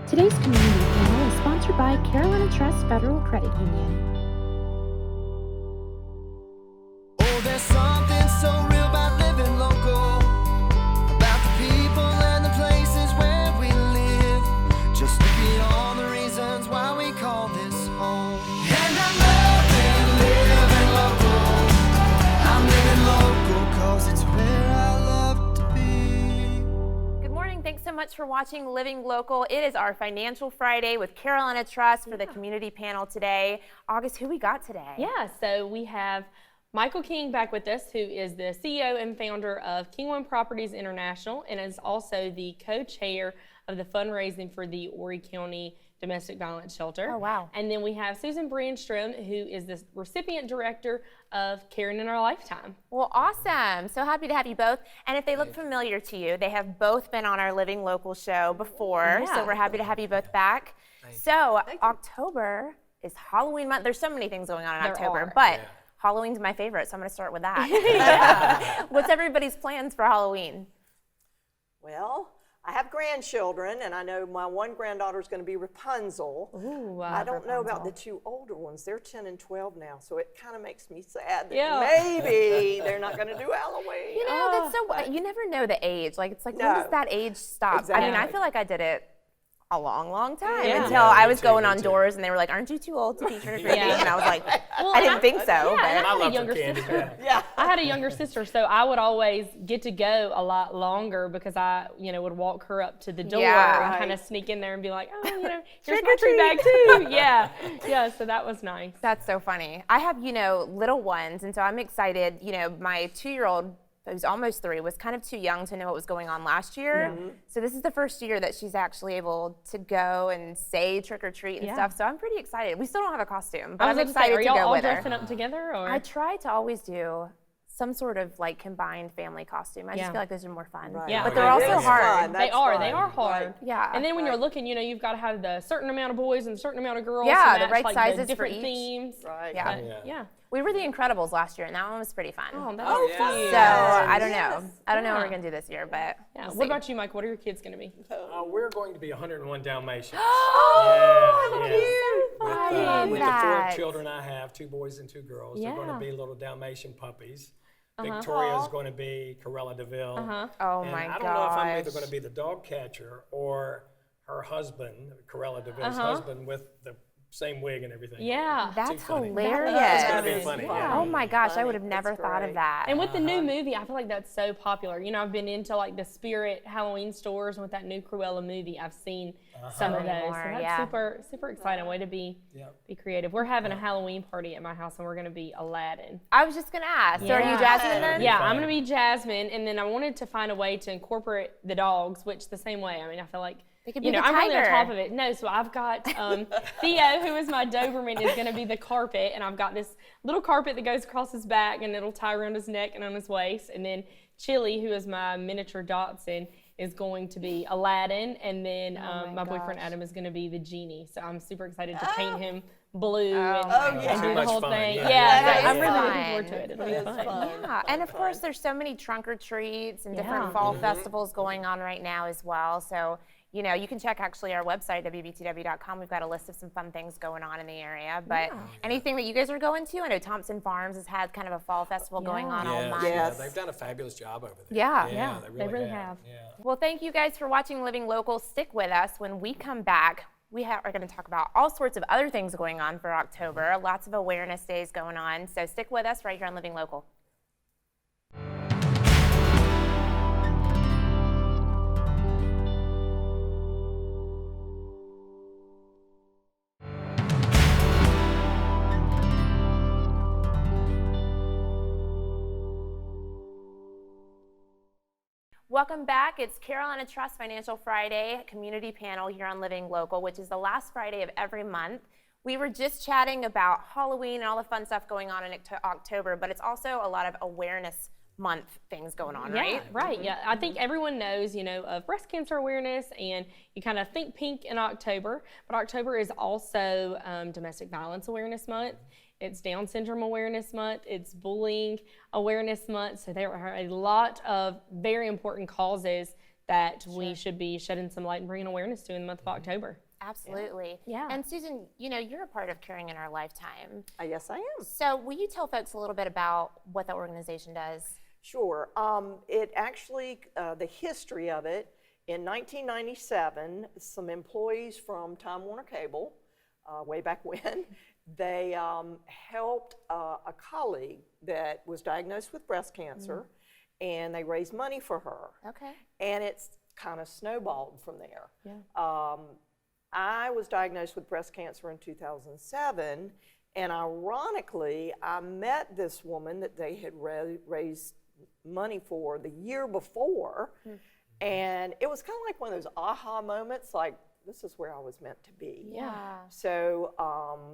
Today's community panel is sponsored by Carolina Trust Federal Credit Union. Oh, there's something so real about living local, about the people and the places where we live. Just look at all the reasons why we call this home. And I'm living local. I'm living local 'cause it's where I love to be. Good morning. Thanks so much for watching Living Local. It is our Financial Friday with Carolina Trust for the community panel today. August, who we got today? Yeah, so we have Michael King back with us, who is the CEO and founder of King One Properties International and is also the co-chair of the fundraising for the Horry County Domestic Violence Shelter. Oh, wow. And then we have Susan Branstrom, who is the recipient director of Caring in Our Lifetime. Well, awesome. So happy to have you both. And if they look familiar to you, they have both been on our Living Local show before. Yeah. So we're happy to have you both back. So October is Halloween month. There's so many things going on in There October, are. but Halloween's my favorite, so I'm going to start with that. What's everybody's plans for Halloween? Well, I have grandchildren, and I know my one granddaughter is going to be Rapunzel. Ooh, I don't know about the two older ones. They're 10 and 12 now, so it kind of makes me sad that Yeah. maybe they're not going to do Halloween. You know, that's so, you never know the age. Like, it's like, when No. does that age stop? I mean, I Exactly. feel like I did it a long time Yeah. until Yeah, I me was too, going me on too. doors and they were like, aren't you too old to be trick-or-treating? Yeah. And I was like, Well, I didn't think so. Yeah, but and I I had a love younger for candy. sister. Yeah. I had a younger sister, so I would always get to go a lot longer because I, would walk her up to the door Yeah. and kind of sneak in there and be like, oh, here's my treat bag too. Yeah, so that was nice. That's so funny. I have, little ones, and so I'm excited. My 2-year-old, who's almost 3, was kind of too young to know what was going on last year. So this is the first year that she's actually able to go and say trick or treat and Yeah. stuff. So I'm pretty excited. We still don't have a costume, but I was I'm about to say, excited are to y'all go all with her. dressing up together? Or? I try to always do some sort of like combined family costume. I just Yeah. feel like those are more fun. Right. Yeah. But they're I also agree. hard. Fun. They That's are. fun. They are hard. Right. Yeah. And then when you're Right. looking, you've got to have the certain amount of boys and a certain amount of girls. Yeah, to the match, right like, sizes the for different each. themes. Right. Yeah. But, yeah. We were the Incredibles last year, and that one was pretty fun. Oh, that's Oh, cute. fun. So Yes. I don't know. I don't know what Yeah. we're gonna do this year, but Yeah. we'll What see. about you, Mike? What are your kids going to be? We're going to be 101 Dalmatians. Oh, yeah, cute. With, I uh, love with that. the 4 children I have, 2 boys and 2 girls. They're going Yeah. to be little Dalmatian puppies. Victoria's going to be Corella DeVille. Oh And my I don't know if I'm either gosh. going to be the dog catcher or her husband, Corella DeVille's husband, with the same wig and everything. Yeah. That's funny. hilarious. It's going to be That's funny. fun. Yeah. Oh my gosh, I Funny. would have never That's thought of great. that. And with the new movie, I feel like that's so popular. I've been into like the Spirit Halloween stores, and with that new Cruella movie, I've seen some of those. So More, that's yeah. super exciting. Way to be creative. We're having a Halloween party at my house, and we're going to be Aladdin. I was just gonna ask. So are you Yeah. Jasmine then? Yeah, fun. I'm going to be Jasmine, and then I wanted to find a way to incorporate the dogs, which the same way. I mean, I feel like They could be the I'm really on tiger. top of it. No, so I've got Theo, who is my Doberman, is going to be the carpet, and I've got this little carpet that goes across his back, and it'll tie around his neck and on his waist. And then Chili, who is my miniature Dachshund, is going to be Aladdin, and then my boyfriend Adam is going to be the genie. So I'm super excited to paint him blue and yeah. do Too the much whole fun, thing. yeah. Yeah, That I'm is really fun. looking forward to it. It'll be That is fun. fun. Yeah, and of course there's so many trunk or treats and different Yeah. fall festivals going on right now as well. So, you can check actually our website, wbtw.com. We've got a list of some fun things going on in the area. But anything that you guys are going to? I know Thompson Farms has had kind of a fall festival going on all month. Yes. They've done a fabulous job over there. Yeah. They really, have. Yeah. Well, thank you guys for watching Living Local. Stick with us. When we come back, we are going to talk about all sorts of other things going on for October. Lots of awareness days going on. So stick with us right here on Living Local. Welcome back. It's Carolina Trust Financial Friday community panel here on Living Local, which is the last Friday of every month. We were just chatting about Halloween and all the fun stuff going on in October, but it's also a lot of awareness month things going on, right? Right. Yeah. I think everyone knows, of breast cancer awareness, and you kind of think pink in October, but October is also Domestic Violence Awareness Month. It's Down Syndrome Awareness Month. It's Bullying Awareness Month. So there are a lot of very important causes that we should be shedding some light and bringing awareness to in the month of October. Absolutely. Yeah. And Susan, you're a part of Caring in Our Lifetime. Yes, I am. So will you tell folks a little bit about what the organization does? Sure. It actually, the history of it, in 1997, some employees from Time Warner Cable, way back when, they helped a colleague that was diagnosed with breast cancer, and they raised money for her. Okay. And it's kind of snowballed from there. Yeah. I was diagnosed with breast cancer in 2007, and ironically, I met this woman that they had raised money for the year before, and it was kind of like one of those aha moments, like, this is where I was meant to be. Yeah. So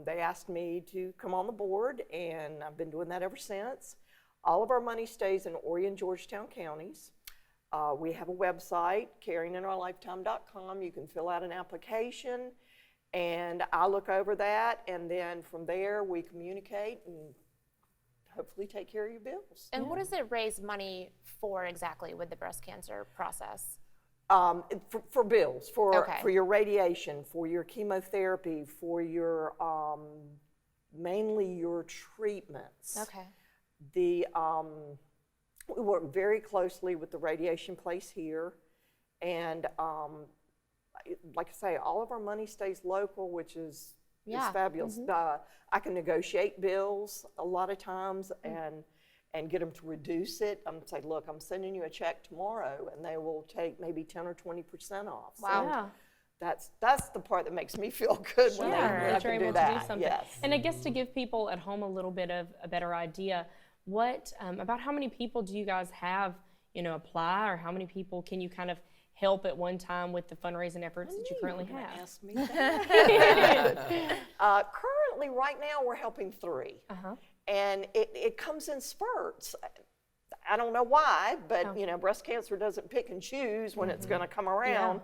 they asked me to come on the board, and I've been doing that ever since. All of our money stays in Horry and Georgetown counties. We have a website, caringinourlifetime.com. You can fill out an application, and I look over that, and then from there we communicate and hopefully take care of your bills. And what does it raise money for exactly with the breast cancer process? For bills, for Okay. your radiation, for your chemotherapy, for your mainly your treatments. Okay. We work very closely with the radiation place here, and like I say, all of our money stays local, which is fabulous. I can negotiate bills a lot of times and get them to reduce it. I'm say, look, I'm sending you a check tomorrow, and they will take maybe 10 or 20% off. Wow. So that's the part that makes me feel good when Yeah, I that you're can do able that. to do something. Yes. And I guess to give people at home a little bit of a better idea, what about how many people do you guys have, apply, or how many people can you kind of help at one time with the fundraising efforts that you currently have? Ask me that. Currently, right now, we're helping 3. And it comes in spurts. I don't know why, but breast cancer doesn't pick and choose when it's going to come around.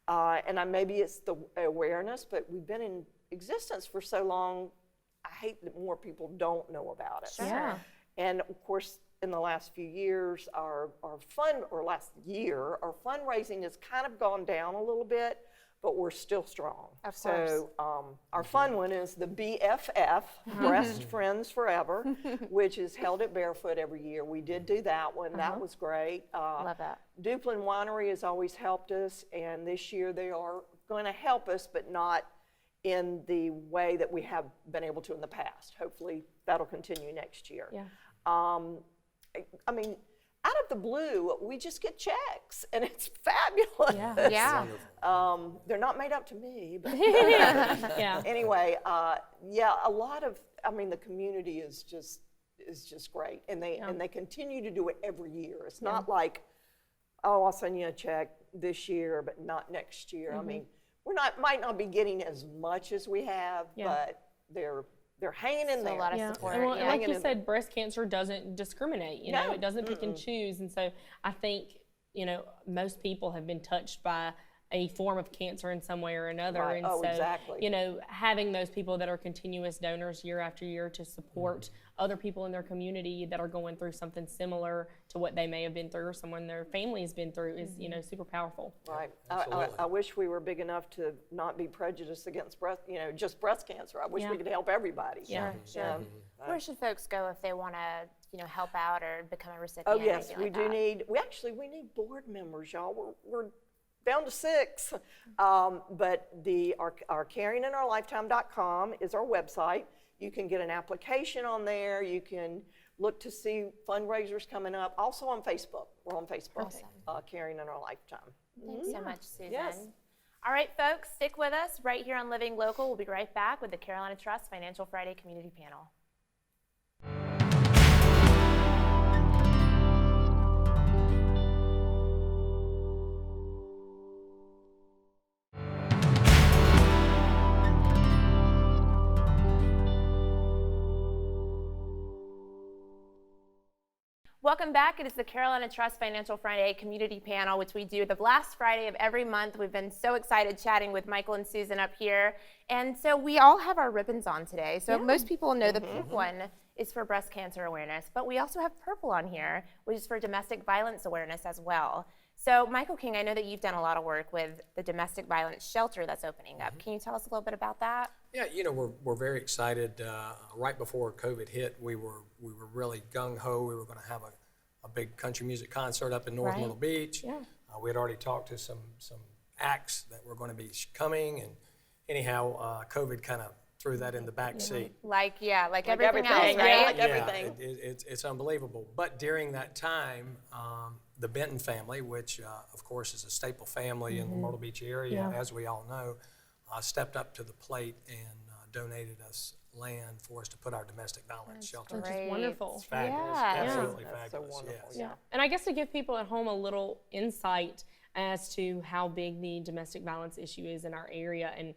And maybe it's the awareness, but we've been in existence for so long, I hate that more people don't know about it. Sure. Yeah. And of course, in the last few years, our fundraising has kind of gone down a little bit, but we're still strong. Of So our fun one is the BFF, Breast Friends Forever, which is held at Barefoot every year. We did do that one. That was great. Love that. Duplin Winery has always helped us, and this year they are going to help us, but not in the way that we have been able to in the past. Hopefully that'll continue next year. Yeah. I mean, out of the blue, we just get checks, and it's fabulous. Yeah. Yeah. They're not made up to me, but Yeah. anyway, a lot of, the community is just great, and they continue to do it every year. It's not like, oh, I'll send you a check this year, but not next year. I mean, might not be getting as much as we have, but they're hanging in there. A lot of support. And well, yeah. like you said, breast cancer doesn't discriminate. You know, No. it doesn't pick and choose. And so I think, most people have been touched by a form of cancer in some way or another. Right. And Oh, so, exactly. having those people that are continuous donors year after year to support other people in their community that are going through something similar to what they may have been through or someone their family has been through is, super powerful. Right. Absolutely. I wish we were big enough to not be prejudiced against just breast cancer. I wish Yeah. we could help everybody. Yeah. Sure. Where should folks go if they want to, help out or become a recipient? Oh or yes, anything we like do that? need. We need board members, y'all. We're down to 6, but our caringinourlifetime.com is our website. You can get an application on there. You can look to see fundraisers coming up. Also on Facebook. We're on Facebook. Caring in Our Lifetime. Thanks so much, Susan. Yes. All right, folks, stick with us right here on Living Local. We'll be right back with the Carolina Trust Financial Friday Community Panel. Welcome back. It is the Carolina Trust Financial Friday Community Panel, which we do the last Friday of every month. We've been so excited chatting with Michael and Susan up here. And so we all have our ribbons on today. So most people know the pink one is for breast cancer awareness, but we also have purple on here, which is for domestic violence awareness as well. So, Michael King, I know that you've done a lot of work with the domestic violence shelter that's opening up. Can you tell us a little bit about that? Yeah, we're very excited. Right before COVID hit, we were really gung ho. We were going to have a big country music concert up in North Myrtle Beach. Yeah. We had already talked to some acts that were going to be coming, and anyhow, COVID kind of threw that in the back seat. Like everything everything, else, right? yeah, like Yeah, everything. it's unbelievable. But during that time, the Benton family, which of course is a staple family in the Myrtle Beach area, as we all know, stepped up to the plate and donated us land for us to put our domestic violence shelter. Which is wonderful. It's fabulous, Yeah. absolutely That's so fabulous. wonderful, Yes. yeah. And I guess to give people at home a little insight as to how big the domestic violence issue is in our area and,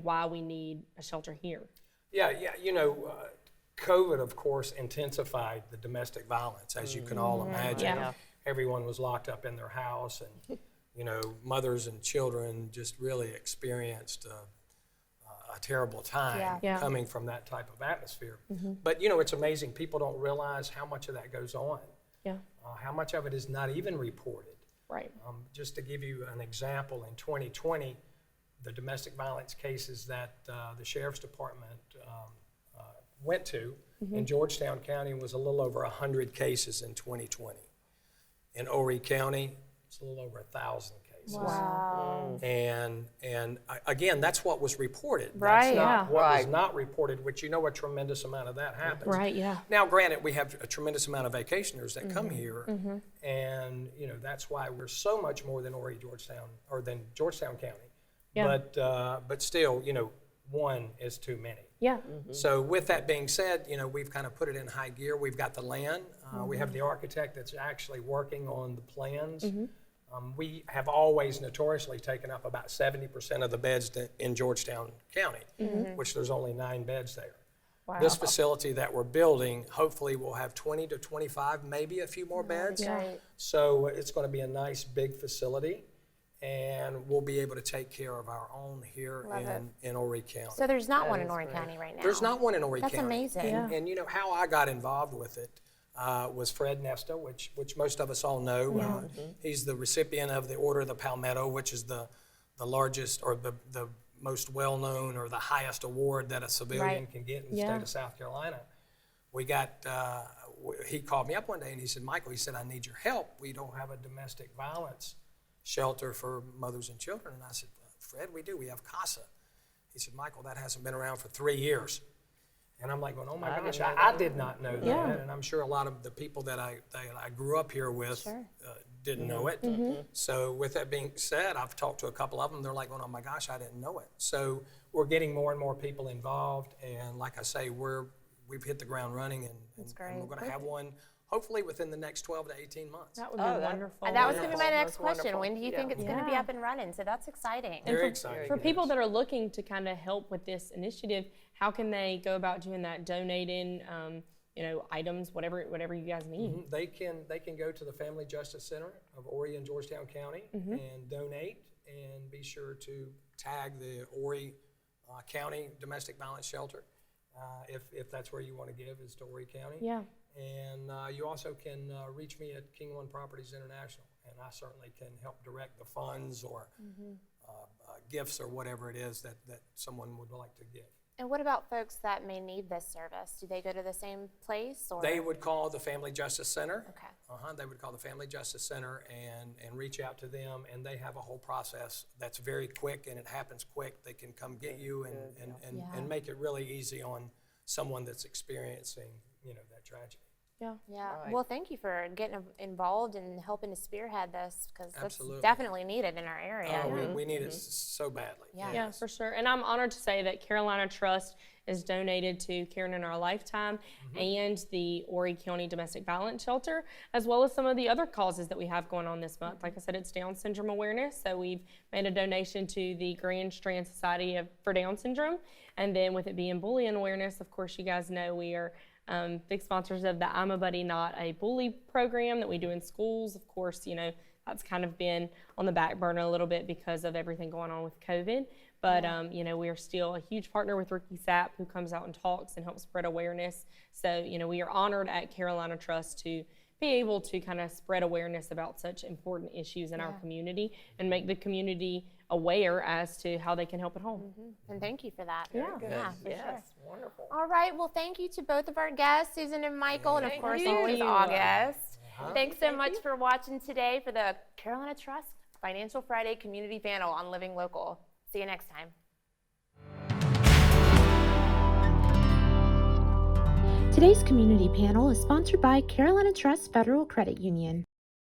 why we need a shelter here. Yeah, COVID, of course, intensified the domestic violence, as you can all imagine. Yeah. Everyone was locked up in their house, and mothers and children just really experienced a terrible time Yeah. coming from that type of atmosphere. But it's amazing. People don't realize how much of that goes on. Yeah. How much of it is not even reported. Right. Just to give you an example, in 2020, the domestic violence cases that the Sheriff's Department went to in Georgetown County was a little over 100 cases in 2020. In Horry County, it's a little over 1,000 cases. Wow. And again, that's what was reported. Right, That's not yeah. what was Right. not reported, which a tremendous amount of that happens. Right, yeah. Now, granted, we have a tremendous amount of vacationers that come here, and that's why we're so much more than Horry, Georgetown, or than Georgetown County. Yeah. But still, one is too many. Yeah. So with that being said, we've kind of put it in high gear. We've got the land. We have the architect that's actually working on the plans. We have always notoriously taken up about 70% of the beds in Georgetown County, which there's only 9 beds there. Wow. This facility that we're building, hopefully will have 20 to 25, maybe a few more beds. Right. So it's going to be a nice big facility, and we'll be able to take care of our own here in Horry County. So there's not one in Horry County right now. There's not one in Horry That's County. amazing. And how I got involved with it was Fred Nesta, which most of us all know. He's the recipient of the Order of the Palmetto, which is the largest or the most well-known or the highest award that a civilian can get in the state of South Carolina. He called me up one day and he said, Michael, he said, I need your help. We don't have a domestic violence shelter for mothers and children. And I said, Fred, we do. We have CASA. He said, Michael, that hasn't been around for 3 years. And I'm like, well, oh my gosh, I did not know that. And I'm sure a lot of the people that I grew up here with didn't know it. So with that being said, I've talked to a couple of them. They're like, oh my gosh, I didn't know it. So we're getting more and more people involved. And like I say, we've hit the ground running, and we're going to have one hopefully within the next 12 to 18 months. That would be wonderful. And that was going to be my next That's question. wonderful. When do you think it's going to be up and running? So that's exciting. Very exciting. For people that are looking to kind of help with this initiative, how can they go about doing that? Donating, items, whatever you guys need. They can go to the Family Justice Center of Horry and Georgetown County and donate, and be sure to tag the Horry County Domestic Violence Shelter if that's where you want to give, is to Horry County. Yeah. And you also can reach me at King One Properties International, and I certainly can help direct the funds or gifts or whatever it is that someone would like to give. And what about folks that may need this service? Do they go to the same place? Or? They would call the Family Justice Center. Okay. They would call the Family Justice Center and reach out to them, and they have a whole process that's very quick, and it happens quick. They can come get you and make it really easy on someone that's experiencing, that tragedy. Yeah. Yeah. Right. Well, thank you for getting involved and helping to spearhead this, because that's Absolutely. definitely needed in our area. We need it so badly. Yeah, for sure. And I'm honored to say that Carolina Trust is donated to Caring in Our Lifetime and the Horry County Domestic Violence Shelter, as well as some of the other causes that we have going on this month. Like I said, it's Down Syndrome Awareness, so we've made a donation to the Grand Strand Society for Down Syndrome. And then with it being Bullying Awareness, of course, you guys know we are big sponsors of the I'm a Buddy, Not a Bully program that we do in schools. Of course, that's kind of been on the back burner a little bit because of everything going on with COVID. But, we are still a huge partner with Ricky Sapp, who comes out and talks and helps spread awareness. So, we are honored at Carolina Trust to be able to kind of spread awareness about such important issues in our community and make the community aware as to how they can help at home. And thank you for that. Yeah. For Yes, sure. wonderful. All right, well, thank you to both of our guests, Susan and Michael, and of course, you. always Thank you. August. Thanks so much for watching today for the Carolina Trust Financial Friday Community Panel on Living Local. See you next time. Today's community panel is sponsored by Carolina Trust Federal Credit Union.